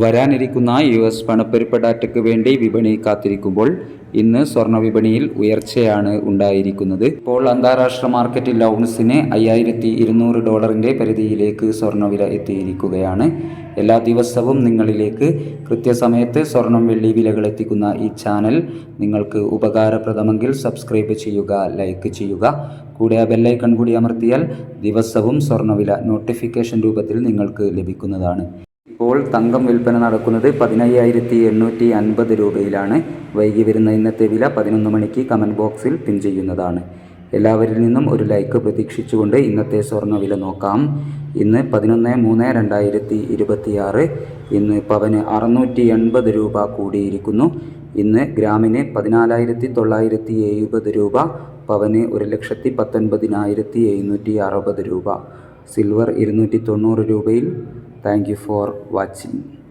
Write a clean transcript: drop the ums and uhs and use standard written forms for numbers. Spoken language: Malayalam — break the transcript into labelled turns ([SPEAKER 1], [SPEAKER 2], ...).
[SPEAKER 1] വരാനിരിക്കുന്ന US പണപ്പെരുപ്പ ഡാറ്റയ്ക്ക് വേണ്ടി വിപണി കാത്തിരിക്കുമ്പോൾ ഇന്ന് സ്വർണ്ണ വിപണിയിൽ ഉയർച്ചയാണ് ഉണ്ടായിരിക്കുന്നത്. ഇപ്പോൾ അന്താരാഷ്ട്ര മാർക്കറ്റിൽ ഔൺസിന് $5200 പരിധിയിലേക്ക് സ്വർണ്ണവില എത്തിയിരിക്കുകയാണ്. എല്ലാ ദിവസവും നിങ്ങളിലേക്ക് കൃത്യസമയത്ത് സ്വർണം വെള്ളി വിലകൾ എത്തിക്കുന്ന ഈ ചാനൽ നിങ്ങൾക്ക് ഉപകാരപ്രദമെങ്കിൽ സബ്സ്ക്രൈബ് ചെയ്യുക, ലൈക്ക് ചെയ്യുക. കൂടെ ആ ബെല്ലൈക്കൺ കൂടി അമർത്തിയാൽ ദിവസവും സ്വർണ്ണവില നോട്ടിഫിക്കേഷൻ രൂപത്തിൽ നിങ്ങൾക്ക് ലഭിക്കുന്നതാണ്. ഇപ്പോൾ തങ്കം വിൽപ്പന നടക്കുന്നത് 15,850 രൂപയിലാണ്. വൈകി വരുന്ന ഇന്നത്തെ വില 11 മണിക്ക് കമൻറ്റ് ബോക്സിൽ പിൻ ചെയ്യുന്നതാണ്. എല്ലാവരിൽ നിന്നും ഒരു ലൈക്ക് പ്രതീക്ഷിച്ചുകൊണ്ട് ഇന്നത്തെ സ്വർണ്ണവില നോക്കാം. ഇന്ന് 11/3/2026. ഇന്ന് പവന് 680 രൂപ കൂടിയിരിക്കുന്നു. ഇന്ന് ഗ്രാമിന് 14,970 രൂപ, പവന് 1,19,760 രൂപ. സിൽവർ 290 രൂപയിൽ. Thank you for watching.